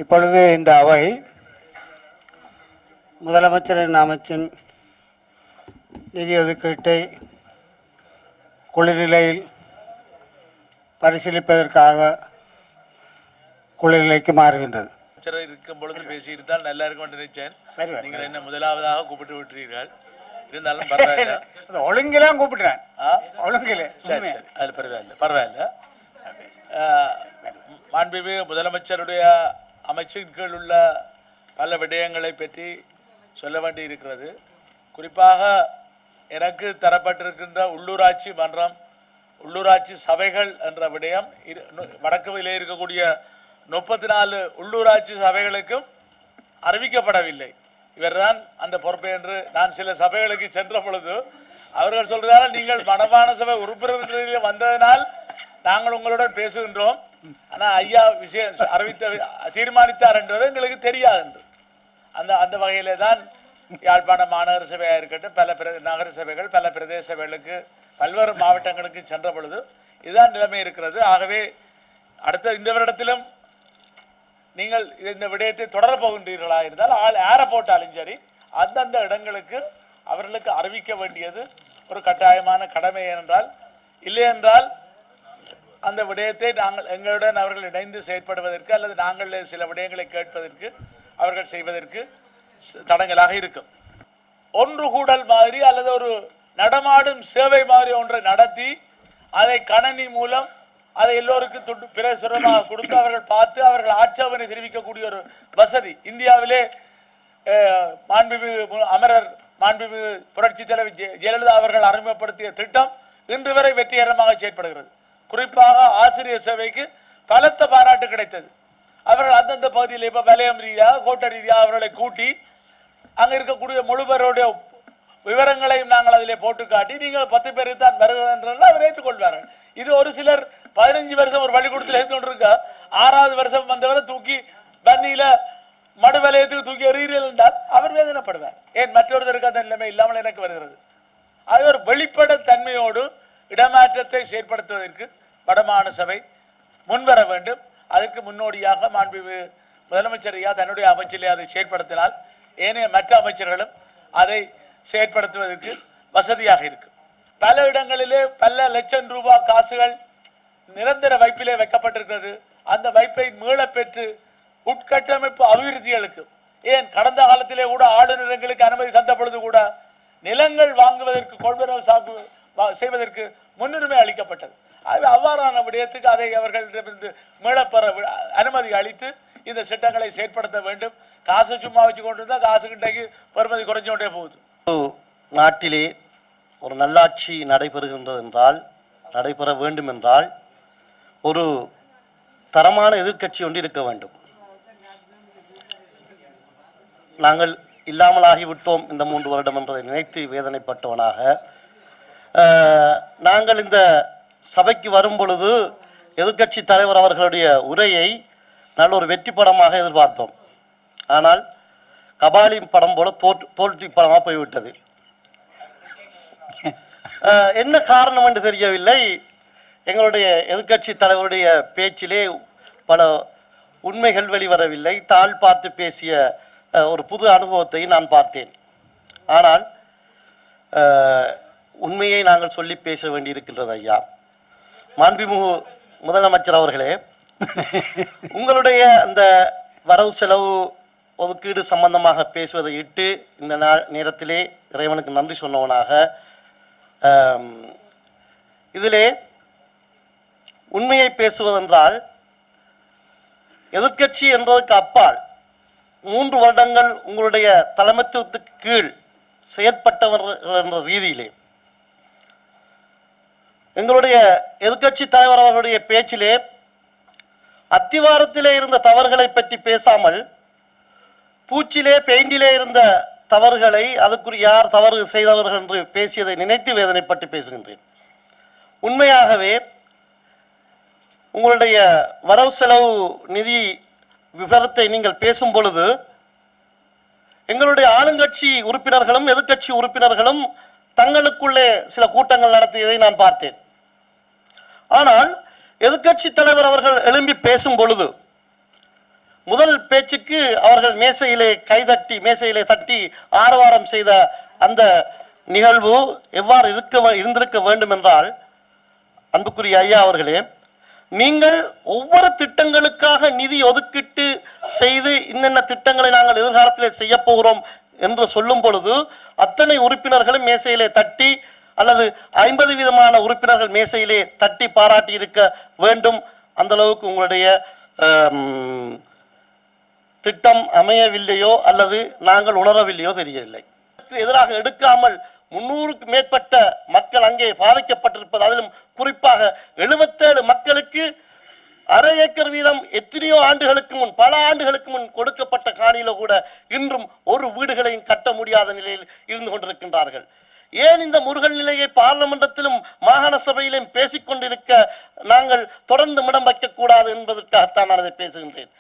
இப்பொழுது இந்த அவை முதலமைச்சரின் அமைச்சின் நிதி ஒதுக்கீட்டை குளிர்நிலையில் பரிசீலிப்பதற்காக குளிர்நிலைக்கு மாறுகின்றது. இருக்கும் பொழுது பேசியிருந்தால் நல்லா இருக்கும் நினைச்சேன். நீங்கள் என்ன முதலாவதாக கூப்பிட்டு விட்டுறீர்கள். இருந்தாலும் பரவாயில்ல. ஒழுங்கிலாம் கூப்பிடுறேன். ஒழுங்கில சரி சரி, அது பரவாயில்ல. மாண்புமிகு முதலமைச்சருடைய அமைச்சின் கீழ் உள்ள பல விடயங்களை பற்றி சொல்ல வேண்டி இருக்கிறது. குறிப்பாக எனக்கு தரப்பட்டிருக்கின்ற உள்ளூராட்சி மன்றம், உள்ளூராட்சி சபைகள் என்ற விடயம் வடக்குவிலே இருக்கக்கூடிய 34 உள்ளூராட்சி சபைகளுக்கும் அறிவிக்கப்படவில்லை. இவர்தான் அந்த பொறுப்பை என்று நான் சில சபைகளுக்கு சென்ற பொழுது அவர்கள் சொல்றதால் நீங்கள் மனமான சபை உறுப்பினர்கள் வந்ததனால் நாங்கள் உங்களுடன் பேசுகின்றோம், ஆனால் ஐயா விஷயம் தீர்மானித்தார் என்பது எங்களுக்கு தெரியாது என்று அந்த வகையிலே தான் யாழ்ப்பாண மாநகர சபையாக இருக்கட்டும், பல நகர சபைகள், பல பிரதேச சபைகளுக்கு, பல்வேறு மாவட்டங்களுக்கு சென்ற பொழுது இதுதான் நிலைமை இருக்கிறது. ஆகவே அடுத்த இந்த வருடத்திலும் நீங்கள் இந்த விடயத்தை தொடரப் போகின்றீர்களா இருந்தால் யாரை போட்டாலும் சரி அந்தந்த இடங்களுக்கு அவர்களுக்கு அறிவிக்க வேண்டியது ஒரு கட்டாயமான கடமை. ஏனென்றால் இல்லை என்றால் அந்த விடயத்தை நாங்கள் எங்களுடன் அவர்கள் இணைந்து செயற்படுவதற்கு அல்லது நாங்கள் சில விடயங்களை கேட்பதற்கு அவர்கள் செய்வதற்கு தடங்கலாக இருக்கும். ஒன்று கூடல் மாதிரி அல்லது ஒரு நடமாடும் சேவை மாதிரி ஒன்றை நடத்தி அதை கணனி மூலம் அதை எல்லோருக்கும் பிரசுரமாக கொடுத்து அவர்கள் பார்த்து அவர்கள் ஆட்சேபனை தெரிவிக்கக்கூடிய ஒரு வசதி இந்தியாவிலே மாண்புமிகு அமரர் மாண்புமிகு புரட்சி தலைவர் ஜெயலலிதா அவர்கள் அறிமுகப்படுத்திய திட்டம் இன்று வரை வெற்றிகரமாக செயற்படுகிறது. குறிப்பாக ஆசிரியர் சேவைக்கு பலத்த பாராட்டு கிடைத்தது. அவர்கள் அந்தந்த பகுதியில் இப்போ வலயம் ரீதியாக கோட்ட ரீதியாக அவர்களை கூட்டி அங்கே இருக்கக்கூடிய முழுவருடைய விவரங்களையும் நாங்கள் அதிலே போட்டு காட்டி நீங்கள் 10 பேருக்கு தான் வருகிறது என்றால் அவர் ஏற்றுக்கொள்வார்கள். இது ஒரு சிலர் 15 வருஷம் ஒரு பள்ளிக்கூடத்தில் இருந்து கொண்டிருக்க 6வது வருஷம் வந்தவரை தூக்கி பன்னியில மடு வலயத்துக்கு தூக்கி எறிகிறீர்கள் என்றால் அவர் வேதனைப்படுவார். ஏன் மற்றொருத்தருக்கு அந்த நிலைமை இல்லாமல் எனக்கு வருகிறது. அது ஒரு வெளிப்பட தன்மையோடு இடமாற்றத்தை செயற்படுத்துவதற்கு வடமாகாண சபை முன்வர வேண்டும். அதற்கு முன்னோடியாக மாண்புமிகு முதலமைச்சர் ஐயா தன்னுடைய அமைச்சிலே அதை செயற்படுத்தினால் ஏனைய மற்ற அமைச்சர்களும் அதை செயற்படுத்துவதற்கு வசதியாக இருக்கும். பல இடங்களிலே பல லட்சம் ரூபாய் காசுகள் நிரந்தர வைப்பிலே வைக்கப்பட்டிருக்கிறது. அந்த வைப்பை மீள பெற்று உட்கட்டமைப்பு அபிவிருத்திகளுக்கு, ஏன் கடந்த காலத்திலே கூட ஆளுநர்களுக்கு அனுமதி தந்த பொழுது கூட நிலங்கள் வாங்குவதற்கு கொள்வனவு செய்வதற்கு முன்னுரிமை அளிக்கப்பட்டது. அவ்வாறான விடயத்துக்கு அதை அவர்களிடமிருந்து மீளப்பெற அனுமதி அளித்து இந்த திட்டங்களை செயற்படுத்த வேண்டும். காசு சும்மா வச்சு கொண்டு இருந்தால் காசு கிட்டக்கு பெறுமதி குறைஞ்சு கொண்டே போகுது. நாட்டிலே ஒரு நல்லாட்சி நடைபெறுகின்றது என்றால், நடைபெற வேண்டும் என்றால் ஒரு தரமான எதிர்க்கட்சி ஒன்று இருக்க வேண்டும். நாங்கள் இல்லாமலாகிவிட்டோம் இந்த 3 வருடம் என்றதை நினைத்து வேதனைப்பட்டவனாக நாங்கள் இந்த சபைக்கு வரும் பொழுது எதிர்க்கட்சி தலைவர் அவர்களுடைய உரையை நல்ல ஒரு வெற்றி படமாக எதிர்பார்த்தோம். ஆனால் கபாலி படம் போல தோல்வி படமாக போய்விட்டது. என்ன காரணம் என்று தெரியவில்லை. எங்களுடைய எதிர்க்கட்சி தலைவருடைய பேச்சிலே பல உண்மைகள் வெளிவரவில்லை. தாழ் பார்த்து பேசிய ஒரு புது அனுபவத்தை நான் பார்த்தேன். ஆனால் உண்மையை நாங்கள் சொல்லி பேச வேண்டியிருக்கின்றது. ஐயா மாண்புமிகு முதலமைச்சர் அவர்களே, உங்களுடைய அந்த வரவு செலவு ஒதுக்கீடு சம்பந்தமாக பேசுவதை இட்டு இந்த நேரத்திலே இறைவனுக்கு நன்றி சொன்னவனாக இதிலே உண்மையை பேசுவதென்றால் எதிர்க்கட்சி என்பதற்கு அப்பால் 3 வருடங்கள் உங்களுடைய தலைமைத்துவத்துக்கு கீழ் செயற்பட்டவர்கள் என்ற ரீதியிலே எங்களுடைய எதிர்க்கட்சி தலைவர் அவர்களுடைய பேச்சிலே அத்திவாரத்திலே இருந்த தவறுகளை பற்றி பேசாமல் பூச்சிலே பெயிண்டிலே இருந்த தவறுகளை அதுக்குரிய யார் தவறு செய்தவர்கள் என்று பேசியதை நினைத்து வேதனைப்பட்டு பேசுகின்றேன். உண்மையாகவே உங்களுடைய வரவு செலவு நிதி விவரத்தை நீங்கள் பேசும் பொழுது எங்களுடைய ஆளுங்கட்சி உறுப்பினர்களும் எதிர்க்கட்சி உறுப்பினர்களும் தங்களுக்குள்ளே சில கூட்டங்கள் நடத்தியதை நான் பார்த்தேன். ஆனால் எதிர்க்கட்சி தலைவர் அவர்கள் எழும்பி பேசும் பொழுது முதல் பேச்சுக்கு அவர்கள் மேசையிலே கைதட்டி மேசையிலே தட்டி ஆரவாரம் செய்த அந்த நிகழ்வு எவ்வாறு இருந்திருக்க வேண்டும் என்றால், அன்புக்குரிய ஐயா அவர்களே, நீங்கள் ஒவ்வொரு திட்டங்களுக்காக நிதி ஒதுக்கிட்டு செய்து இன்னென்ன திட்டங்களை நாங்கள் எதிர்காலத்திலே செய்ய போகிறோம் என்று சொல்லும் பொழுது அத்தனை உறுப்பினர்களும் மேசையிலே தட்டி அல்லது 50 விதமான உறுப்பினர்கள் மேசையிலே தட்டி பாராட்டி இருக்க வேண்டும். அந்த அளவுக்கு உங்களுடைய திட்டம் அமையவில்லையோ அல்லது நாங்கள் உணரவில்லையோ தெரியவில்லை. எதிராக எடுக்காமல் 300க்கு மேற்பட்ட மக்கள் அங்கே பாதிக்கப்பட்டிருப்பது, அதிலும் குறிப்பாக 77 மக்களுக்கு அரை ஏக்கர் வீதம் எத்தனையோ ஆண்டுகளுக்கு முன், பல ஆண்டுகளுக்கு முன் கொடுக்கப்பட்ட காணியில கூட இன்றும் ஒரு வீடுகளையும் கட்ட முடியாத நிலையில் இருந்து கொண்டிருக்கின்றார்கள். ஏன் இந்த முருகல் நிலையை பார்லமெண்டத்திலும் மாகாண சபையிலும் பேசிக்கொண்டிருக்க நாங்கள் தொடர்ந்து இடம் வைக்கக்கூடாது என்பதற்காகத்தான் நான் அதை பேசுகின்றேன்.